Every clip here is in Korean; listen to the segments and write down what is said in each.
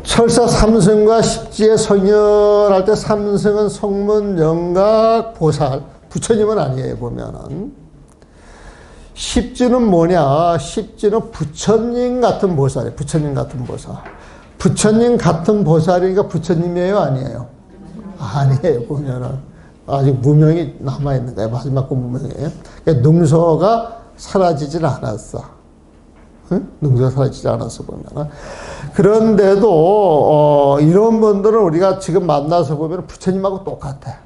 철사 삼승과 십지에 성현할 때 삼승은 성문, 영각, 보살, 부처님은 아니에요. 보면은 십지는 뭐냐? 십지는 부처님 같은 보살이에요. 부처님 같은 보살. 부처님 같은 보살이니까 부처님이에요? 아니에요? 아니에요. 보면은 아직 무명이 남아있는 거예요. 마지막 그 무명이에요. 그러니까 능서가 사라지질 않았어. 응? 능서가 사라지지 않았어, 보면은. 그런데도, 이런 분들은 우리가 지금 만나서 보면 부처님하고 똑같아.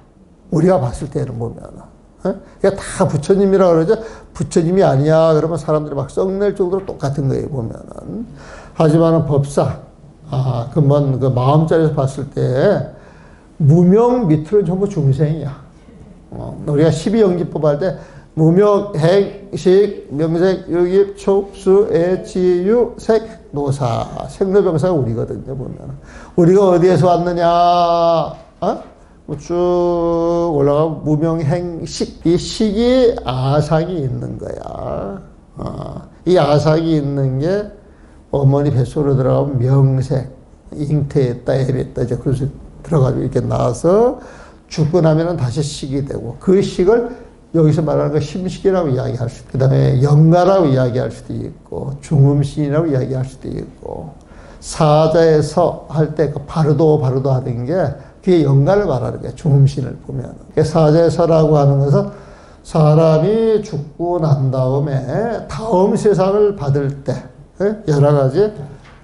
우리가 봤을 때는 보면은. 그러니까 다 부처님이라고 그러죠. 부처님이 아니야. 그러면 사람들이 막 썩낼 정도로 똑같은 거예요, 보면은. 하지만은 법사, 그 마음자리에서 봤을 때, 무명 밑으로는 전부 중생이야. 우리가 12영지법 할 때, 무명, 행식, 명색, 유입, 촉수, 애치유, 색, 노사. 생로병사가 우리거든요, 보면. 우리가 어디에서 왔느냐, 쭉 올라가면 무명, 행식. 이 식이 아상이 있는 거야. 이 아상이 있는 게 어머니 뱃속으로 들어가면 명색, 잉태했다, 애랬다, 이제 그래서 들어가지고 이렇게 나와서 죽고 나면은 다시 식이 되고 그 식을 여기서 말하는 거 심식이라고 이야기할 수도 있고, 그 다음에 영가라고 이야기할 수도 있고, 중음신이라고 이야기할 수도 있고, 사자에서 할 때 그 바르도 하는 게 그게 영가를 말하는 거예요. 중음신을 보면. 사자에서라고 하는 것은 사람이 죽고 난 다음에 다음 세상을 받을 때 여러 가지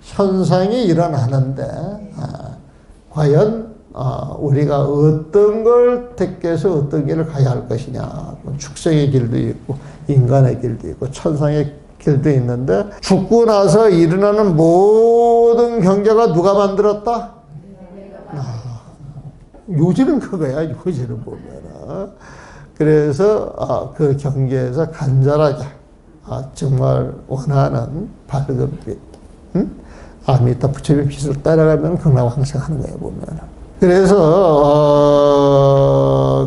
현상이 일어나는데, 과연 우리가 어떤 걸 택해서 어떤 길을 가야 할 것이냐. 축생의 길도 있고 인간의 길도 있고 천상의 길도 있는데, 죽고 나서 일어나는 모든 경계가 누가 만들었다? 요지는 그거야. 요지는 보면. 그래서 그 경계에서 간절하게 정말 원하는 밝은 빛, 아미타 부처님의 빛을 따라가면 극락왕생하는 거예요, 보면. 그래서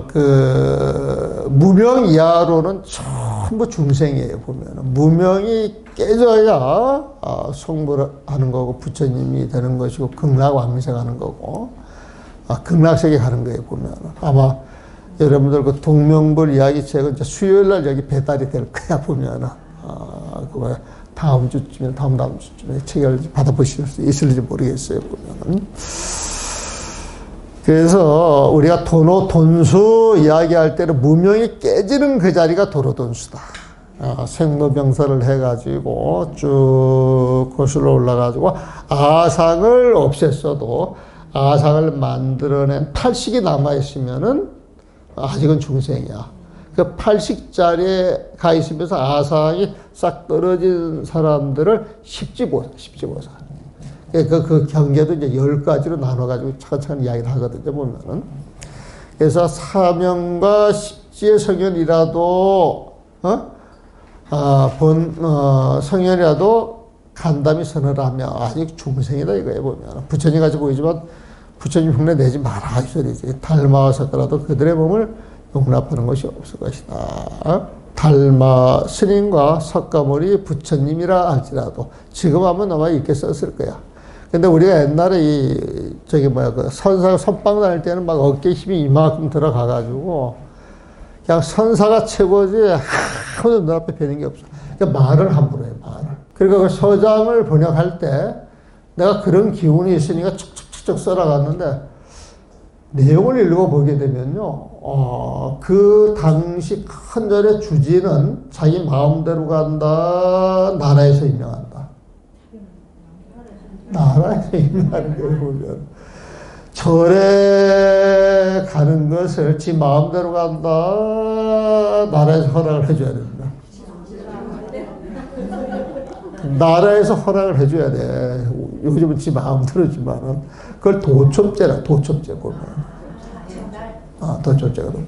그 무명 이하로는 전부 중생이에요, 보면. 무명이 깨져야 성불을 하는 거고 부처님이 되는 것이고 극락왕생하는 거고 극락세계 가는 거예요, 보면. 아마 여러분들 그 동명불 이야기책은 이제 수요일 날 여기 배달이 될 거야, 보면. 그거 다음 주쯤에 다음 주쯤에 책을 받아보실 수 있을지 모르겠어요, 보면. 그래서 우리가 돈수 이야기할 때는 무명이 깨지는 그 자리가 도로돈수다. 생로병사를 해가지고 쭉 거슬러 올라가지고 아상을 없앴어도 아상을 만들어낸 팔식이 남아있으면은 아직은 중생이야. 그 팔식자리에 가 있으면서 아상이 싹 떨어진 사람들을 십지보살. 그 경계도 이제 10가지로 나눠가지고 차근차근 이야기를 하거든요, 보면은. 그래서 사명과 십지의 성현이라도, 성현이라도 간담이 선을 하면 아직 중생이다, 이거예요, 보면. 부처님 같이 보이지만 부처님 흉내 내지 마라, 이 소리지. 달마와 섞어라도 그들의 몸을 용납하는 것이 없을 것이다. 달마 스님과 석가모니 부처님이라 할지라도 지금 하면 아마 이렇게 썼을 거야. 근데 우리가 옛날에 그 선사가 선빵 다닐 때는 막 어깨 힘이 이만큼 들어가가지고 그냥 선사가 최고지 아무도 눈앞에 뵈는 게 없어. 그러니까 말을 함부로 해, 말을. 그러니까 그 서장을 번역할 때 내가 그런 기운이 있으니까 척척척척 써나갔는데 내용을 읽어보게 되면요, 그 당시 큰 절의 주지는 자기 마음대로 간다, 나라에서 임명한다. 나라에서 임명하는 걸 보면 절에 가는 것을 지 마음대로 간다, 나라에서 허락을 해줘야 된다. 나라에서 허락을 해줘야 돼. 요즘은 지 마음대로지만은 그걸 도첩제라, 도첩제 보면. 도첩제가 보면.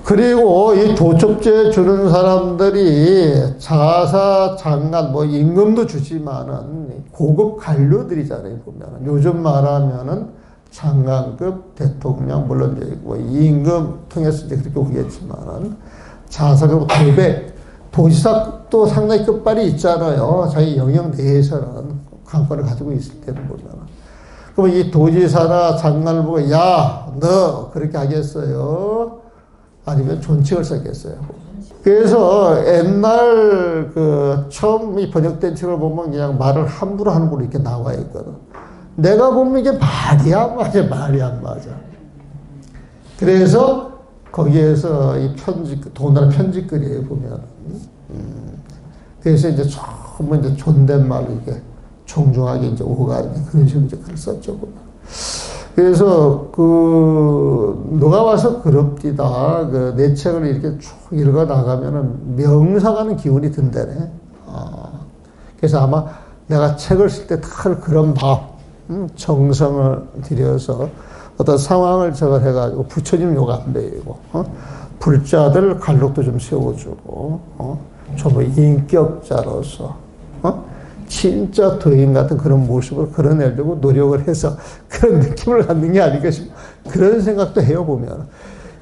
그리고 이 도첩제 주는 사람들이 자사, 장관, 뭐 임금도 주지만은 고급 관료들이잖아요, 보면은. 요즘 말하면은 장관급 대통령, 물론 이제 뭐 임금 통해서 이제 그렇게 오겠지만은 자사급 고백, 도지사도 상당히 끝발이 있잖아요. 자기 영역 내에서는 관건을 가지고 있을 때는 보면은. 그럼 이 도지사나 장관을 보고 야, 너 그렇게 하겠어요? 아니면 존칭을 썼겠어요? 그래서 옛날 그 처음 이 번역된 책을 보면 그냥 말을 함부로 하는 걸로 이렇게 나와 있거든. 내가 보면 이게 말이 안 맞아, 말이 안 맞아. 그래서 거기에서 이 더군다나 편집글에 보면, 그래서 이제 처음 이제 존댓말로 이게 정중하게 이제 오가는 그런 식으로 이제 글을 썼죠. 그래서 너가 와서 그럽디다. 내 책을 이렇게 쭉 읽어 나가면은 명상하는 기운이 든다네. 그래서 아마 내가 책을 쓸 때 그런 마음, 정성을 들여서 어떤 상황을 저걸 해가지고 부처님 욕 안 배이고, 불자들 갈록도 좀 세워주고, 좀 인격자로서, 진짜 도인 같은 그런 모습을 그려내려고 노력을 해서 그런 느낌을 갖는 게 아닐까 싶어. 그런 생각도 해요, 보면.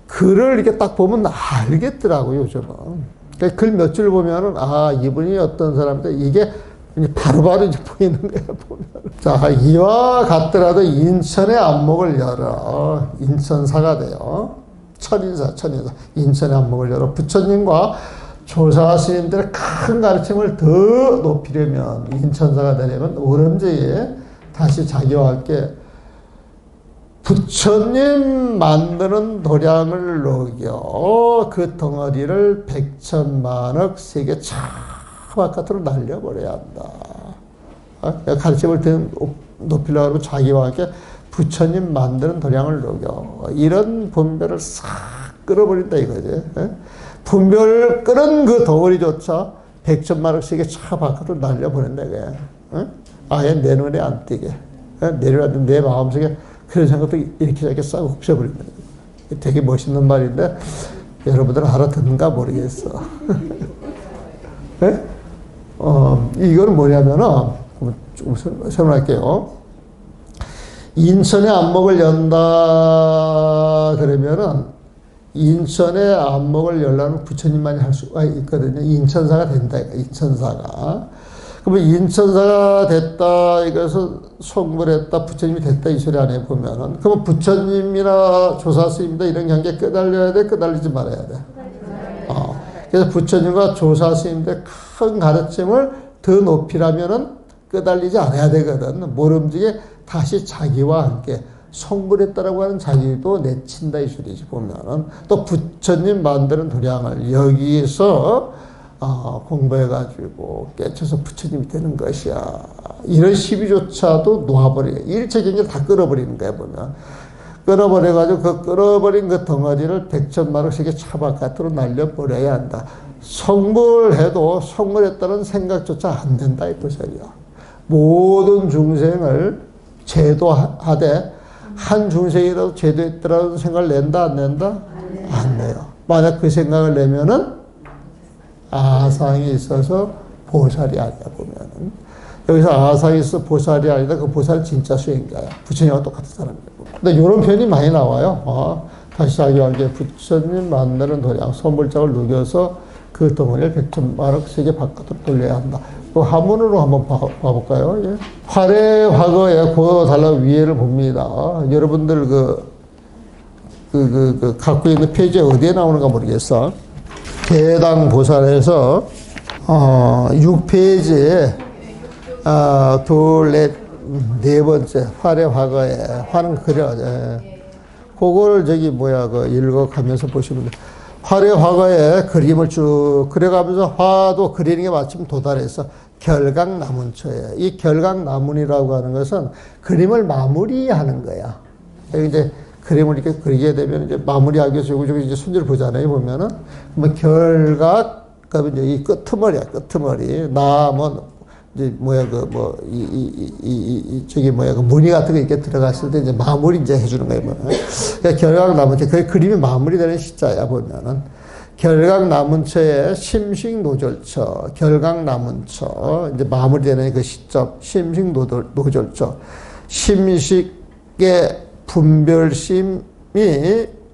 글을 이렇게 딱 보면 알겠더라고요, 요즘은. 글 몇 줄 보면은, 이분이 어떤 사람인데, 이게 바로바로 이제 보이는 거야, 보면. 자, 이와 같더라도 인천의 안목을 열어. 인천사가 돼요. 천인사. 인천의 안목을 열어. 부처님과 조사 스님들의 큰 가르침을 더 높이려면, 인천사가 되려면, 오름제에 다시 자기와 함께 부처님 만드는 도량을 녹여 그 덩어리를 백천만억 세계 차 바깥으로 날려버려야 한다. 가르침을 더 높이려고 하면 자기와 함께 부처님 만드는 도량을 녹여. 이런 분별을 싹 끌어버린다 이거지. 분별을 끌은 그 덩어리조차 백천만억 세계 차 바깥으로 날려보낸다 이거야. 아예 내 눈에 안 띄게. 내려놨는 내 마음속에 그런 생각도 이렇게 싹 없애버린다. 되게 멋있는 말인데 여러분들 알아듣는가 모르겠어. 네? 이거는 뭐냐면은 좀 설명할게요. 인천의 안목을 연다 그러면은 인천의 안목을 열라는 부처님만이 할 수가 있거든요. 인천사가 된다. 인천사가. 그러면 인천사가 됐다, 이것을 성불했다, 부처님이 됐다, 이 소리 안에 보면은, 그러면 부처님이나 조사스님이나 이런 관계에 끄달려야 돼, 끄달리지 말아야 돼? 그래서 부처님과 조사스님들의 큰 가르침을 더 높이려면은 끄달리지 않아야 되거든. 모름지게 다시 자기와 함께 성불했다라고 하는 자기도 내친다, 이 소리지, 보면은. 또 부처님 만드는 도량을 여기서 공부해가지고 깨쳐서 부처님이 되는 것이야. 이런 시비조차도 놓아버려. 일체 경계를 다 끌어버리는 거야, 보면. 끌어버려가지고 그 끌어버린 그 덩어리를 백천만억 세계 차 바깥으로 날려버려야 한다. 성불해도 성불했다는 생각조차 안 된다, 이 뜻이야. 모든 중생을 제도하되 한 중생이라도 제도했다라는 생각을 낸다, 안 낸다? 안 내요. 만약 그 생각을 내면은 아상이 있어서 보살이 아니야, 보면은. 여기서 아상이 있어 보살이 아니다. 그 보살은 진짜 수행자야. 부처님과 똑같은 사람이야. 근데 이런 표현이 많이 나와요. 다시 자기와 함께 부처님 만나는 도량, 선불장을 녹여서 그 덩어리를 백천만억 세계 바깥으로 돌려야 한다. 그 한문으로 한번 봐볼까요? 예. 화래 화거에 그 달라 위에를 봅니다. 여러분들 갖고 있는 페이지에 어디에 나오는가 모르겠어. 대당 보살에서 6페이지에 네 번째 화래 화거에 화는 그려. 그걸 읽어가면서 보시면 돼. 화래 화거에 그림을 쭉 그려가면서 화도 그리는 게 마침 도달해서 결각나문처에. 이 결각나문이라고 하는 것은 그림을 마무리하는 거야. 이제 그림을 이렇게 그리게 되면 이제 마무리하기 위해서 여기저기 이제 손질을 보잖아요, 보면은. 그러면 결각, 그러면 이제 이 끄트머리야, 끄트머리. 이제 그 무늬 같은 거 이렇게 들어갔을 때 이제 마무리 이제 해주는 거예요, 보면. 그러니까 결각나문처, 그 그림이 마무리되는 시자야, 보면은. 결각나문처에 심식노절처, 결각나문처, 이제 마무리되는 그 시점, 심식노절처. 심식의 분별심이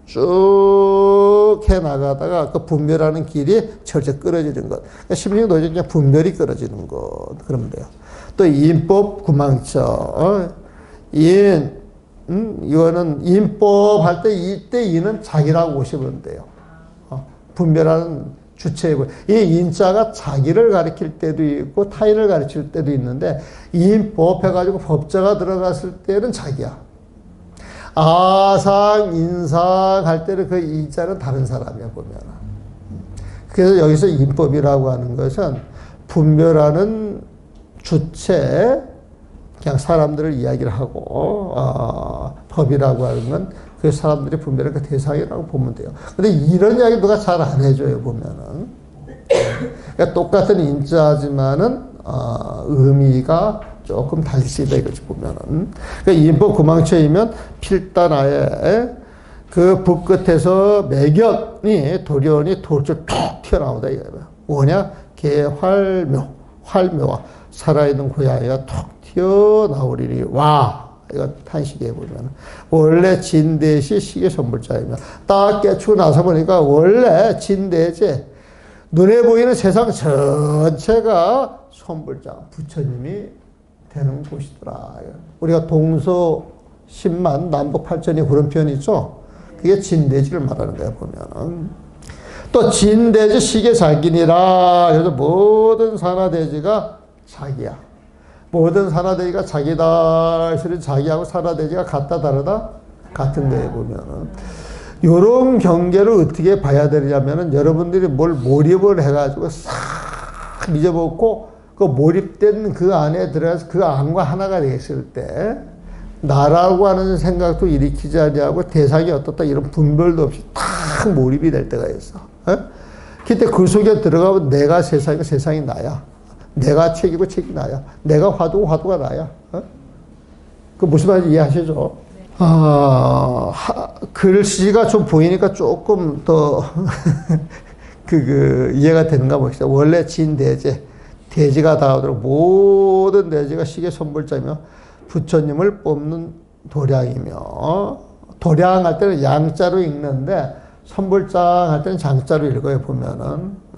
쭉 해나가다가 그 분별하는 길이 철저히 끊어지는 것. 그러니까 심식노절이 그냥 분별이 끊어지는 것. 그러면 돼요. 또 인법 구망처. 이거는 인법 할 때 이때 인은 자기라고 보시면 돼요. 분별하는 주체이고, 이 인자가 자기를 가리킬 때도 있고 타인을 가르칠 때도 있는데, 인법 해가지고 법자가 들어갔을 때는 자기야. 아상, 인상 할 때는 그 인자는 다른 사람이야, 보면. 그래서 여기서 인법이라고 하는 것은 분별하는 주체, 그냥 사람들을 이야기를 하고, 법이라고 하는 건 그 사람들이 분별한 그 대상이라고 보면 돼요. 근데 이런 이야기 누가 잘 안 해줘요, 보면은. 그러니까 똑같은 인자지만은, 의미가 조금 달리시다 이거지, 보면은. 그러니까 인법 구망처이면 필단아에 그 붓 끝에서 매견이, 돌연이 돌줄 툭 튀어나오다 이거예요. 뭐냐? 개활묘, 활묘와 살아있는 고양이가 툭 튀어나오리니 와. 이거 탄식해 보면 원래 진대시 시계 선물자이며 딱 깨치고 나서 보니까 원래 진대제 눈에 보이는 세상 전체가 선물자 부처님이 되는 곳이더라. 우리가 동서 10만 남북 8천이 그런 표현이 있죠. 그게 진대지를 말하는 거야 보면은. 또 진대지 시계 자기니라. 그래서 모든 산하대지가 자기야. 모든 산하대지가 자기다. 실은 자기하고 산하대지가 같다 다르다? 같은 거에 보면은. 요런 경계를 어떻게 봐야 되냐면은 여러분들이 뭘 몰입을 해가지고 싹 잊어먹고 그 몰입된 그 안에 들어가서 그 안과 하나가 됐을 때 나라고 하는 생각도 일으키지 않냐고 대상이 어떻다 이런 분별도 없이 탁 몰입이 될 때가 있어. 그때 그 속에 들어가면 내가 세상이고 세상이 나야. 내가 책이고 책이 나야. 내가 화두고 화두가 나야. 그 무슨 말인지 이해하시죠? 글씨가 좀 보이니까 조금 더 이해가 되는가 봅시다. 원래 진대제, 대지가 다하도록 모든 대지가 시계 선물자며 부처님을 뽑는 도량이며, 도량할 때는 양자로 읽는데 선불장 할 때는 장자로 읽어요, 보면은.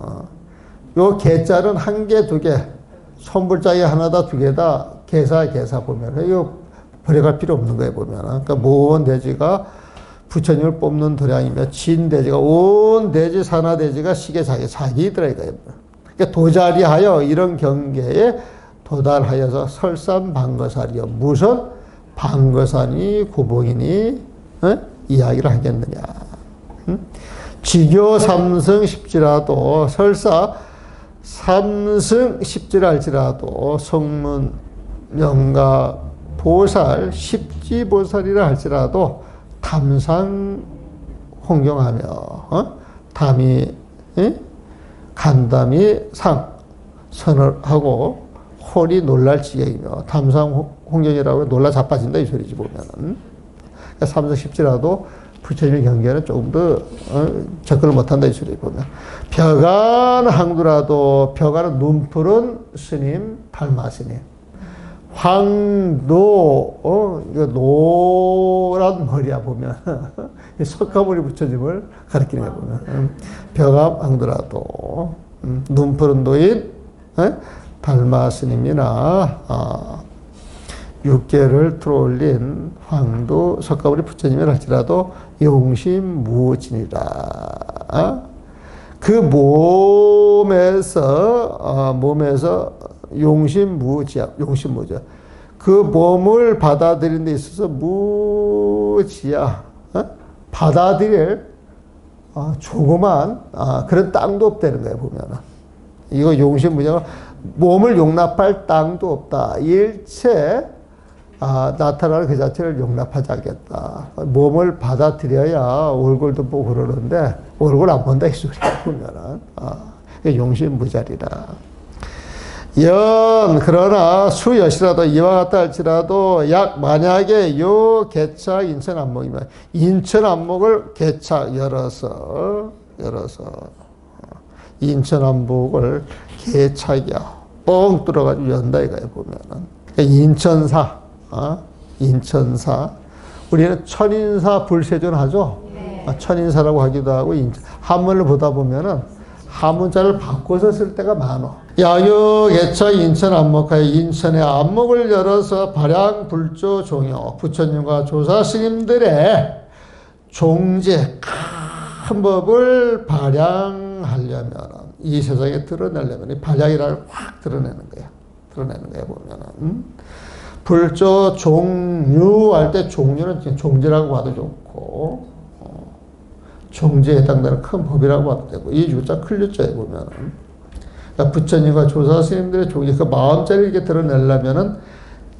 요 개자는 한 개, 두 개, 선불장이 하나다, 두 개다, 개사 보면. 이거 버려갈 필요 없는 거예요, 보면. 그러니까 모든 대지가 부처님을 뽑는 도량이며, 진대지가, 온 대지, 산하대지가 시계 자기더라, 이거예요. 그러니까 도자리하여 이런 경계에 도달하여서 설산방거산이요. 무슨 방거산이 구봉이니 이야기를 하겠느냐. 지교 삼승 십지라도 설사 삼승 십지라 할지라도 성문 영가 보살 십지보살이라 할지라도 담상 홍경하며 담이 간담이 상 선을 하고 홀이 놀랄 지경이며 담상 홍경이라고 놀라 자빠진다 이 소리지 보면은. 그러니까 삼승 십지라도 부처님의 경계는 조금 더 접근을 못한다 이 소리 보면. 벼간 항두라도 벼간은 눈푸른 스님 달마 스님. 황도 이거 노란 머리야 보면 석가모니 부처님을 가리키는 거 보면. 벼간 항두라도 눈푸른 도인 달마 스님이나 육계를 들어올린 황도 석가모니 부처님을 할지라도 용심무진이라. 그 몸에서 용심무지야. 그 몸을 받아들이는 데 있어서 무지야. 받아들일 조그만 그런 땅도 없다는 거예요, 보면은. 이거 용심무지가 몸을 용납할 땅도 없다. 일체 나타나는 그 자체를 용납하지 않겠다. 몸을 받아들여야 얼굴도 보고 그러는데 얼굴 안 본다 이 소리야 보면은. 용심무자리라. 그러나 수여시라도 이와 같다 할지라도 약 만약에 요 개착 인천안목이면 인천안목을 개착 열어서 인천안목을 개착이야 뻥 뚫어가지고 연다 이거야 보면은. 인천사 우리는 천인사 불세존 하죠. 천인사라고 하기도 하고 한문을 보다 보면은 하문자를 바꿔서 쓸 때가 많어. 야유 개차 인천 안목하여 인천의 안목을 열어서 발양 불조 종요 부처님과 조사 스님들의 종제 큰 법을 발양하려면 이 세상에 드러내려면 이 발양이라는 확 드러내는 거야. 드러내는 거야 보면은 불조 종유 할 때 종유는 종제라고 봐도 좋고 종제에 해당되는 큰 법이라고 봐도 되고 이 유자 클유자에 보면은 그러니까 부처님과 조사 스님들의 종제 그 마음자를 이렇게 드러내려면은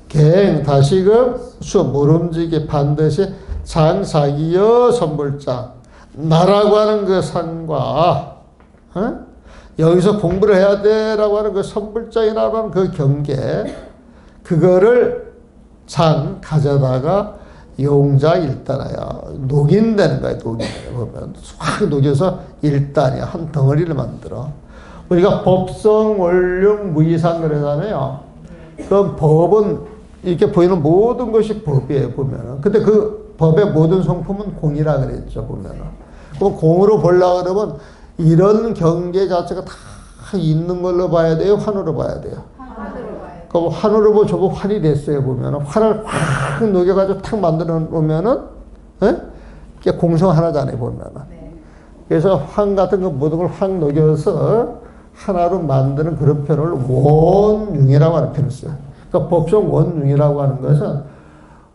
갱 다시금 수 모름지기 반드시 장사기여 선불장 나라고 하는 그 산과 여기서 공부를 해야 돼라고 하는 그 선불장이라고 하는 그 경계 그거를 장 가져다가 용자 일단하여 녹인다는 거야. 녹인 보면 확 녹여서 일단이야 한 덩어리를 만들어. 우리가 법성 원륜 무이상 그러잖아요. 그럼 법은 이렇게 보이는 모든 것이 법이에요 보면은. 근데 그 법의 모든 성품은 공이라 그랬죠 보면은. 그 공으로 보려고 그러면 이런 경계 자체가 다 있는 걸로 봐야 돼요, 환으로 봐야 돼요. 그럼 환으로 보면 저거 환이 됐어요 보면은 환을 확 녹여가지고 탁 만들어 놓으면은 이게 공성 하나잖아요 보면은. 그래서 환 같은 거 모든 걸 확 녹여서 하나로 만드는 그런 표현을 원융이라고 하는 표현을 써요. 그러니까 법성 원융이라고 하는 것은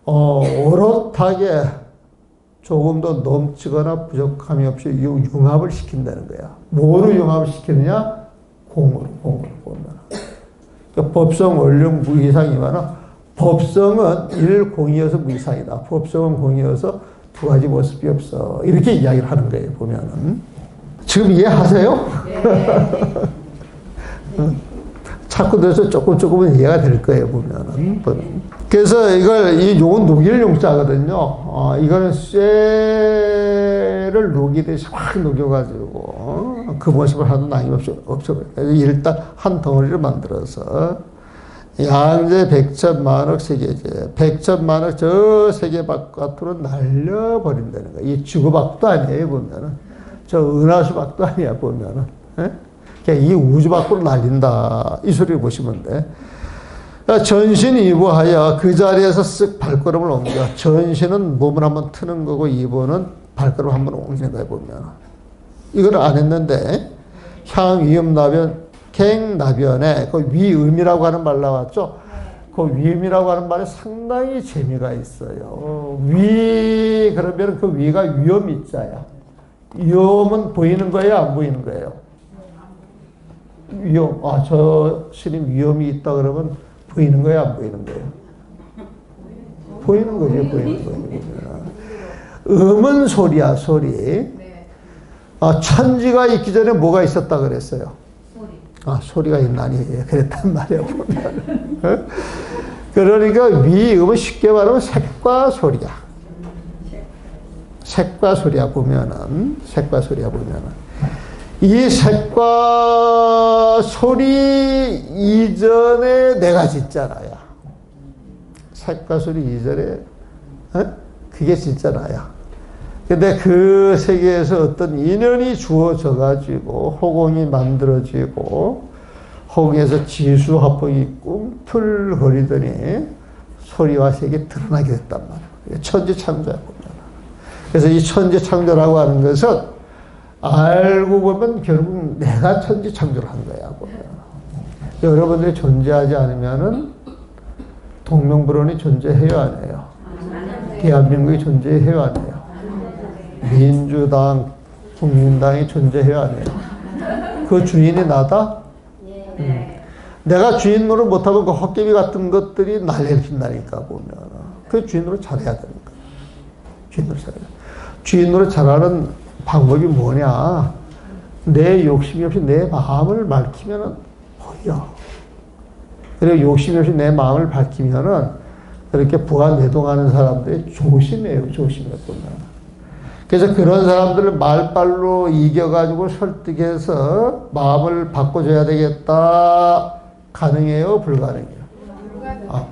오롯하게 조금 더 넘치거나 부족함이 없이 융합을 시킨다는 거야. 뭐로 융합을 시키느냐? 공으로 보면. 그러니까 법성 원륜 무이상이면은 법성은 일공이어서 무이상이다. 법성은 공이어서 두 가지 모습이 없어. 이렇게 이야기를 하는 거예요, 보면은. 지금 이해하세요? 자꾸 들어서 조금은 이해가 될 거예요, 보면은. 그래서 이 요건 녹일 용자거든요. 이거는 쇠를 녹이듯이 확 녹여가지고, 그 모습을 하나도 남김없이 없애버려요. 일단 한 덩어리를 만들어서, 양재 백천만억 세계제, 백천만억 저 세계 바깥으로 날려버린다는 거예요. 이 지구밖도 아니에요, 보면은. 저 은하수 밖도 아니야, 보면은. 그냥 이 우주 밖으로 날린다. 이 소리를 보시면 돼. 전신 이부하여 그 자리에서 쓱 발걸음을 옮겨. 전신은 몸을 한번 트는 거고 이부는 발걸음 한번 옮기는 거야, 보면. 이걸 안 했는데, 향, 위음, 나변, 갱, 나변에 그 위음이라고 하는 말 나왔죠? 그 위음이라고 하는 말에 상당히 재미가 있어요. 그러면 그 위가 위험 있자야. 위험은 보이는 거예요, 안 보이는 거예요? 위험. 저 신임 위험이 있다 그러면 보이는 거예요, 안 보이는 거예요? 보이는 거죠, 보이는 거예요. 음은 소리야, 소리. 천지가 있기 전에 뭐가 있었다 그랬어요? 소리가 있나니 그랬단 말이야, 보면. 그러니까 위음은 쉽게 말하면 색과 소리야. 색과 소리야 보면은, 이 색과 소리 이전에 내가 진짜라야. 색과 소리 이전에, 그게 진짜라야. 근데 그 세계에서 어떤 인연이 주어져가지고, 호공이 만들어지고, 호공에서 지수화풍이 꿈틀거리더니, 소리와 색이 드러나게 됐단 말이야. 천지창조야, 보면. 그래서 이 천지창조라고 하는 것은, 알고 보면 결국 내가 천지창조를 한 거야, 보면. 여러분들이 존재하지 않으면은 동명불원이 존재해요, 안 해요? 대한민국이 존재해요, 안 해요? 민주당, 국민당이 존재해요, 안 해요? 그 주인이 나다? 내가 주인 노릇 못하면 그 헛개비 같은 것들이 난리를 핀다니까, 보면. 그 주인 노릇 잘해야 되니까. 주인 노릇 잘하는 방법이 뭐냐? 내 욕심이 없이 내 마음을 밝히면은 보여. 그리고 욕심이 없이 내 마음을 밝히면은 그렇게 부안내동하는 사람들이 조심해요, 보면. 그래서 그런 사람들을 말빨로 이겨가지고 설득해서 마음을 바꿔줘야 되겠다. 가능해요? 불가능해요?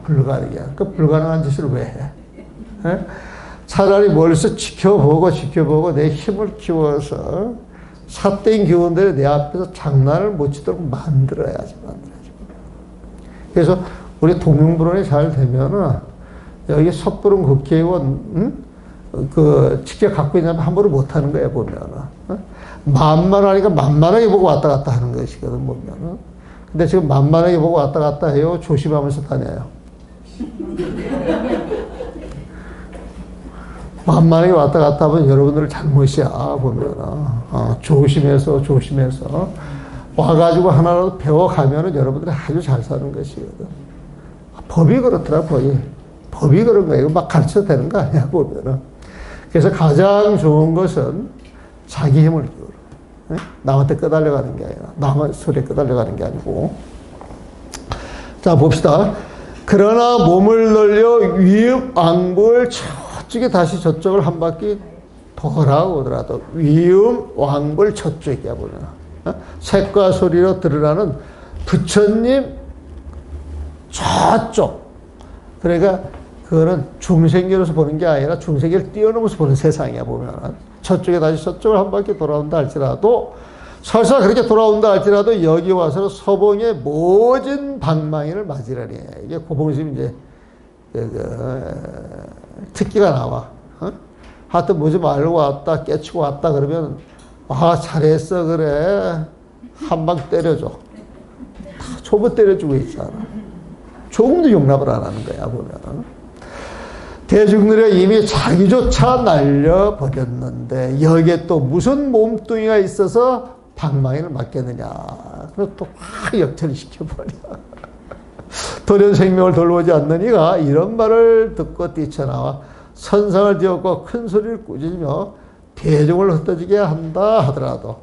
불가능해요. 그 불가능한 짓을 왜 해? 차라리 멀리서 지켜보고 내 힘을 키워서 삿된 기운들이 내 앞에서 장난을 못 치도록 만들어야지. 그래서 우리 동명불원이 잘 되면은 여기 섣부른 국회의원 직접 갖고 있냐면 함부로 못 하는 거야, 보면은. 만만하니까 만만하게 보고 왔다 갔다 하는 것이거든, 보면은. 근데 지금 만만하게 보고 왔다 갔다 해요. 조심하면서 다녀요. 만만하게 왔다 갔다 하면 여러분들 잘못이야, 보면은. 조심해서. 와가지고 하나라도 배워가면은 여러분들이 아주 잘 사는 것이거든. 법이 그렇더라, 법이. 법이 그런 거예요. 막 가르쳐도 되는 거 아니야, 보면은. 그래서 가장 좋은 것은 자기 힘을 기울여. 남한테 끄달려가는 게 아니라, 남의 소리에 끄달려가는 게 아니고. 자, 봅시다. 그러나 몸을 늘려 위음왕불 저쪽에 다시 저쪽을 한 바퀴 돌아오더라도 위음왕불 저쪽이야, 보면. 색과 소리로 들으라는 부처님 저쪽. 그러니까 그거는 중생계로서 보는 게 아니라 중생계를 뛰어넘어서 보는 세상이야, 보면. 저쪽에 다시 저쪽을 한 바퀴 돌아온다 할지라도, 설사 그렇게 돌아온다 할지라도 여기 와서는 서봉의 모진 방망이를 맞으라니. 이게 고봉심 이제 특기가 나와. 하여튼 뭐지 말고 왔다, 깨치고 왔다 그러면 잘했어, 그래. 한 방 때려줘. 초보 때려주고 있잖아. 조금도 용납을 안 하는 거야, 보면. 대중들이 이미 자기조차 날려버렸는데 여기에 또 무슨 몸뚱이가 있어서 방망이를 맞겠느냐. 그래서 또 확 역전을 시켜버려. 돌연 생명을 돌보지 않는 이가 이런 말을 듣고 뛰쳐나와 선상을 뒤엎고 큰 소리를 꾸짖으며 대중을 흩어지게 한다 하더라도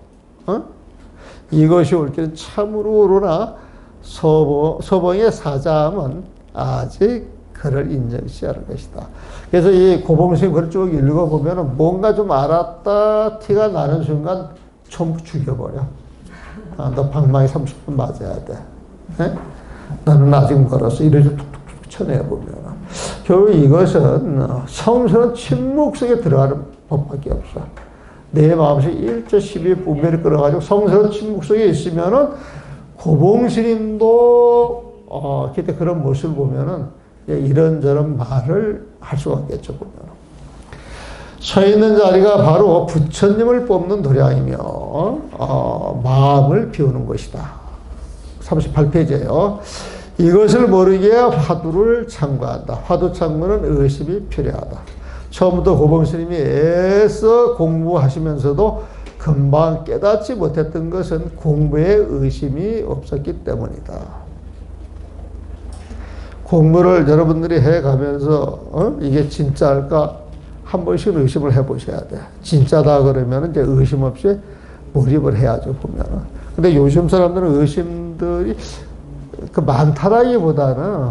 이것이 올 길은 참으로나 서봉의 사자함은 아직 그를 인정시 하는 것이다. 그래서 이 고봉스님 글을 쭉 읽어보면 뭔가 좀 알았다 티가 나는 순간 전부 죽여버려. 너 방망이 30분 맞아야 돼. 네? 나는 아직 멀었어. 이래서 툭툭툭 쳐내보면. 결국 이것은 성스러운 침묵 속에 들어가는 법밖에 없어. 내 마음속에 일제 12 분별이 끌어가지고 성스러운 침묵 속에 있으면은 고봉스님도 그때 그런 모습을 보면은 이런저런 말을 할 수가 없겠죠, 보면. 서 있는 자리가 바로 부처님을 뽑는 도량이며, 마음을 비우는 것이다. 38페이지에요. 이것을 모르기에 화두를 참고한다. 화두 참고는 의심이 필요하다. 처음부터 고봉스님이 애써 공부하시면서도 금방 깨닫지 못했던 것은 공부에 의심이 없었기 때문이다. 공부를 여러분들이 해가면서 이게 진짜일까 한 번씩 의심을 해보셔야 돼. 진짜다 그러면 이제 의심 없이 몰입을 해야죠, 보면은. 근데 요즘 사람들은 의심들이 많다라기보다는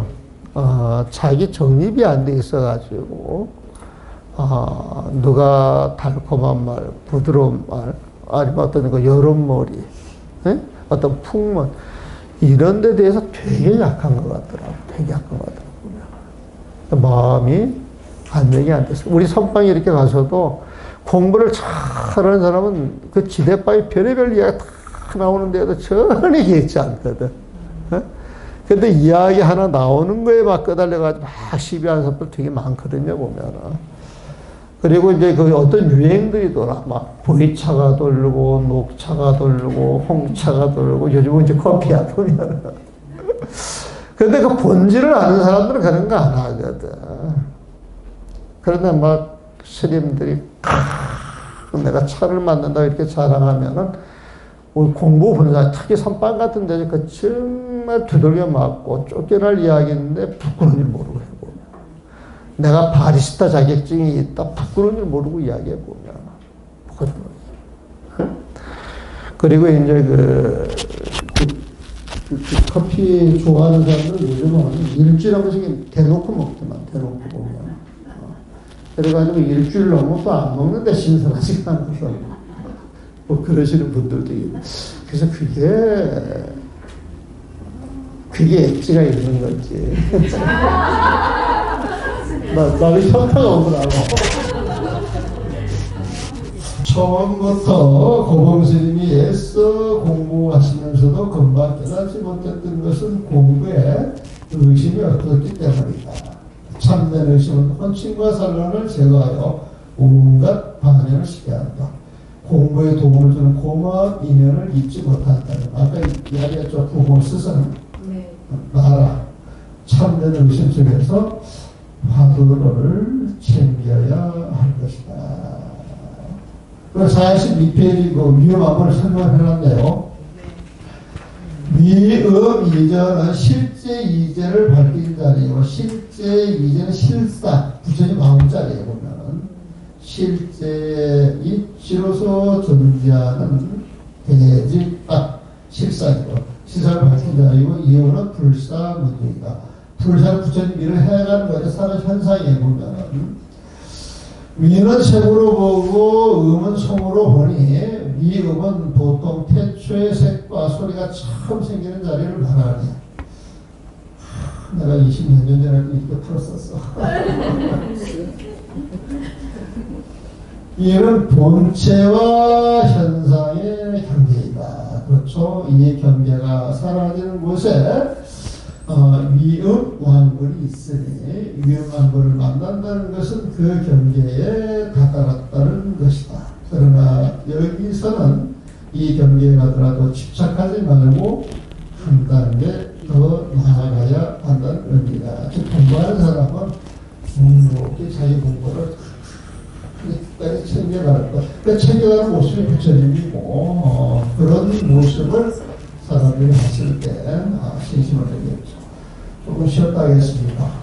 자기 정립이 안 돼 있어가지고 누가 달콤한 말, 부드러운 말, 아니면 어떤 그 여론몰이, 어떤 풍문 이런 데 대해서 되게 약한 것 같더라고. 되게 약한 것 같더라고. 마음이 안정이 안 됐어. 우리 선방에 이렇게 가서도 공부를 잘하는 사람은 그 지대바위 별의별 이야기가 다 나오는데도 전혀 기억지 않거든. 근데 이야기 하나 나오는 거에 막 끄달려가지고 막 시비하는 사람들 되게 많거든요, 보면은. 그리고 이제 그 어떤 유행들이 돌아. 막 보이차가 돌고, 녹차가 돌고, 홍차가 돌고, 요즘은 이제 커피야, 보면은. 근데 그 본질을 아는 사람들은 그런 거 안 하거든. 그런데 막 스님들이, 내가 차를 만든다 이렇게 자랑하면은, 우리 공부 보는 사람, 특히 선방 같은 데서 그 정말 두들겨 맞고 쫓겨날 이야기인데 부끄러운 줄 모르고 해보면. 내가 바리스타 자격증이 있다, 부끄러운 줄 모르고 이야기해보면. 그리고 이제 커피 좋아하는 사람들은 요즘은 일주일에 한 번씩 대놓고 먹더만, 대놓고 보면. 그래가지고 일주일 넘어도 또 안 먹는데 신선하지가 않아서. 뭐 그러시는 분들도 있고. 그래서 그게 엣지가 있는 거지. 나는 현타가 오더라고. 처음부터 고봉스님이 애써 공부하시면서도 금방 깨닫지 못했던 것은 공부에 의심이 없었기 때문이다. 참된 의심은 혼침과 산란을 제거하여 온갖 반응을 시켜야 한다. 공부에 도움을 주는 고마운 인연을 잊지 못한다는, 아까 이야기했죠. 부모 스승 나라 참된 의심 속에서 화두를 챙겨야 할 것이다. 42페이지 그 위험함을 설명해놨네요. 위험 이전은 실제 이제를 밝힌 자리이고, 실제 이제는 실사, 부처님 마음자리에 보면은 실제 이치로서 존재하는 대직 실사이고, 실사를 밝힌 자리이고, 이혼은 불사 문제이다. 불사는 부처님 일을 해가는 거죠. 사는 현상에 보면은 위는 색으로 보고 음은 송으로 보니, 위음은 보통 태초의 색과 소리가 처음 생기는 자리를 말하네. 내가 20몇 년 전에 이렇게 풀었었어. 이는 본체와 현상의 경계이다. 그렇죠. 이 경계가 사라지는 곳에 위음 완불이 있으니, 위음 완불을 만난다는 것은 그 경계에 다다랐다는 것이다. 그러나 여기서는 이 경계에 가더라도 집착하지 말고 한 단계 더 나아가야 한다는 의미다. 즉 공부하는 사람은 풍족히 자기 공부를 끝까지 챙겨갈 것. 그 챙겨가는 모습이 부처님이고, 그런 모습을 사람들이 봤을 때 신심을 내겠죠. 조금 쉬었다 하겠습니다.